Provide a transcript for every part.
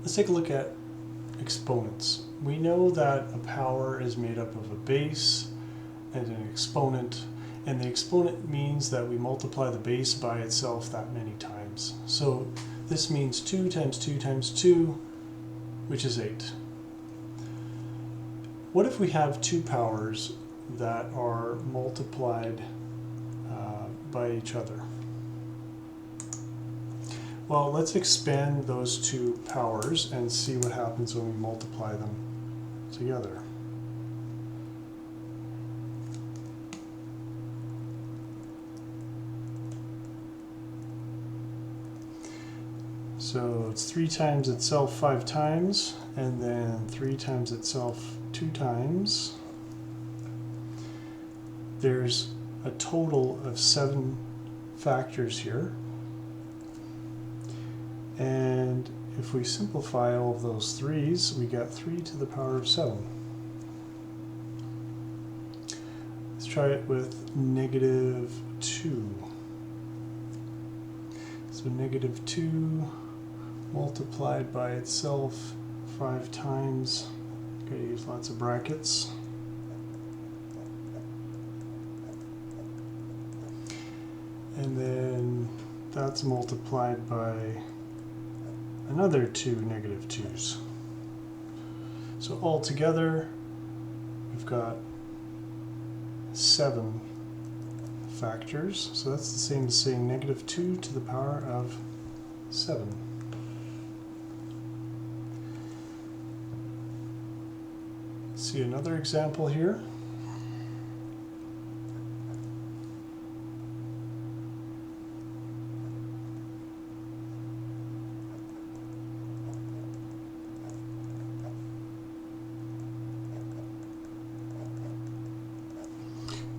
Let's take a look at exponents. We know that a power is made up of a base and an exponent, and the exponent means that we multiply the base by itself that many times. So this means 2 times 2 times 2, which is 8. What if we have two powers that are multiplied by each other? Well, let's expand those two powers and see what happens when we multiply them together. So it's 3 times itself 5 times, and then 3 times itself 2 times. There's a total of 7 factors here. And if we simplify all of those 3's, we get 3 to the power of 7. Let's try it with -2. So -2 multiplied by itself 5 times. Gotta use lots of brackets. And then that's multiplied by another 2 -2's. So altogether, we've got 7 factors. So that's the same as saying -2 to the power of 7. See another example here.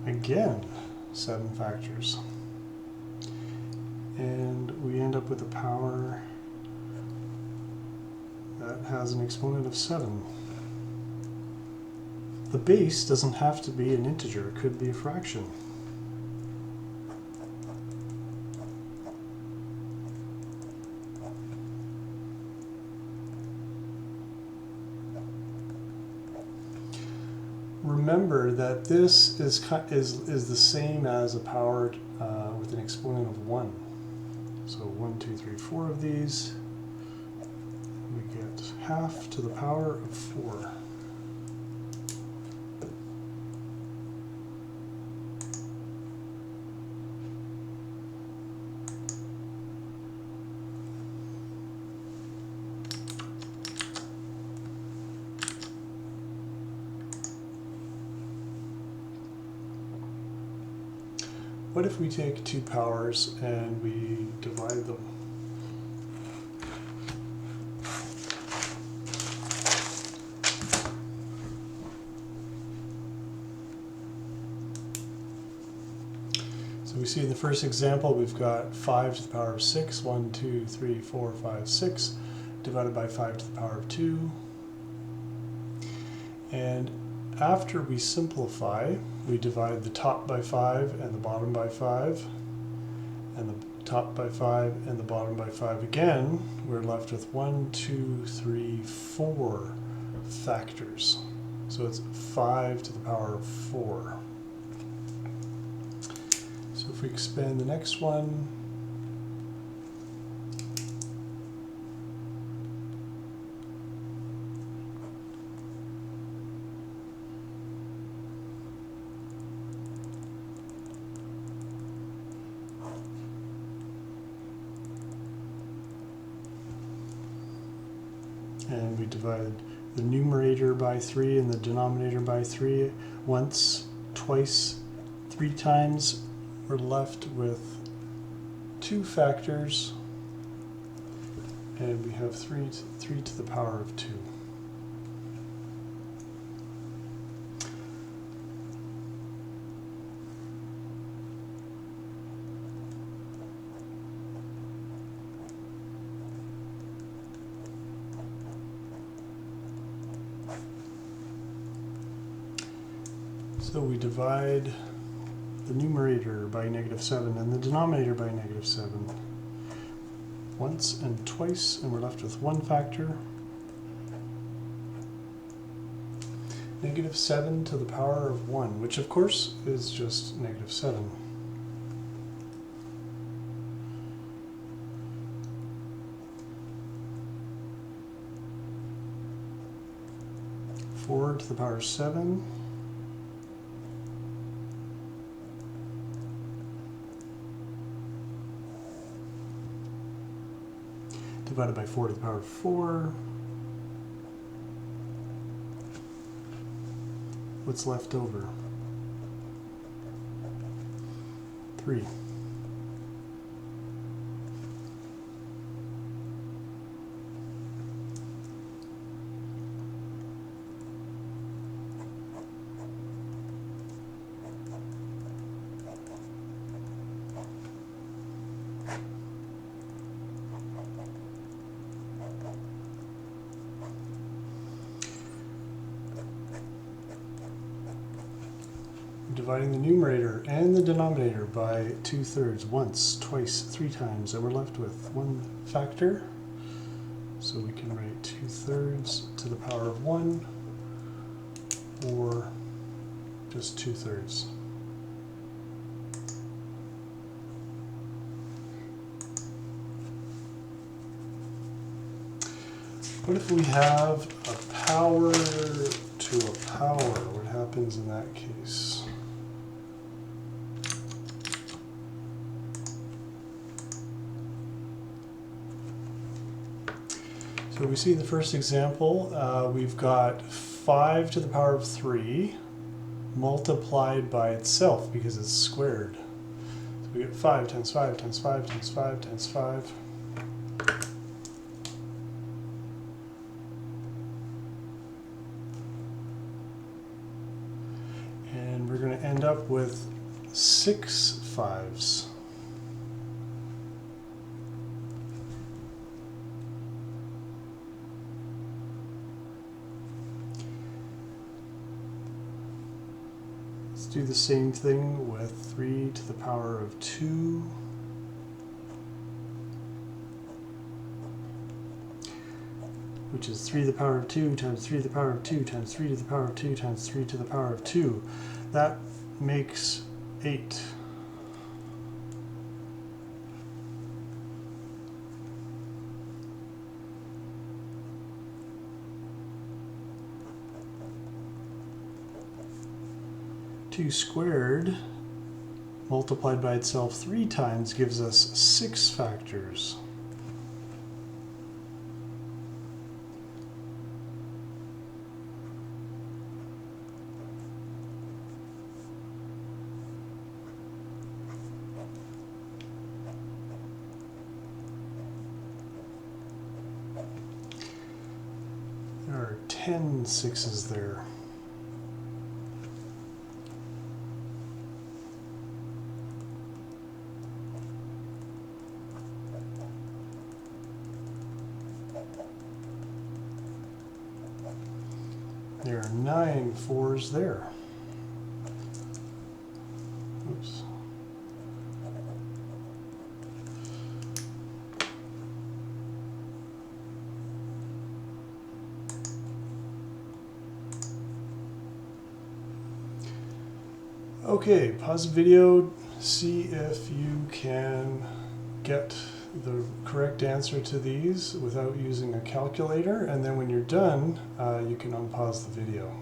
Again, 7 factors. And we end up with a power that has an exponent of 7. The base doesn't have to be an integer, it could be a fraction. Remember that this is the same as a power with an exponent of 1. So 1, 2, 3, 4 of these. We get half to the power of 4. What if we take two powers and we divide them? So we see in the first example we've got 5 to the power of 6, 1, 2, 3, 4, 5, 6, divided by 5 to the power of 2. And after we simplify, we divide the top by 5 and the bottom by 5, and the top by 5 and the bottom by 5 again. We're left with 1, 2, 3, 4 factors. So it's 5 to the power of 4. So if we expand the next one, and we divide the numerator by 3 and the denominator by 3 once, twice, 3 times. We're left with 2 factors, and we have 3 to the power of 2. So we divide the numerator by -7 and the denominator by -7 once and twice, and we're left with 1 factor. negative 7 to the power of 1, which of course is just negative 7. Four to the power of 7. Divided by 4 to the power of 4. What's left over? 3. Dividing the numerator and the denominator by 2/3 once, twice, 3 times, and we're left with 1 factor. So we can write 2/3 to the power of 1, or just 2/3. What if we have a power to a power? What happens in that case? So we see the first example, we've got 5 to the power of 3 multiplied by itself because it's squared. So we get 5 times 5 times 5 times 5 times 5. And we're going to end up with 6 5s. Do the same thing with 3 to the power of 2. Which is 3 to the power of 2 times 3 to the power of 2 times 3 to the power of 2 times 3 to the power of 2. That makes 8. Two squared multiplied by itself 3 times gives us 6 factors. There are 10 6s there. There are 9 4s there. Oops. Okay, pause the video, see if you can get the correct answer to these without using a calculator, and then when you're done, you can unpause the video.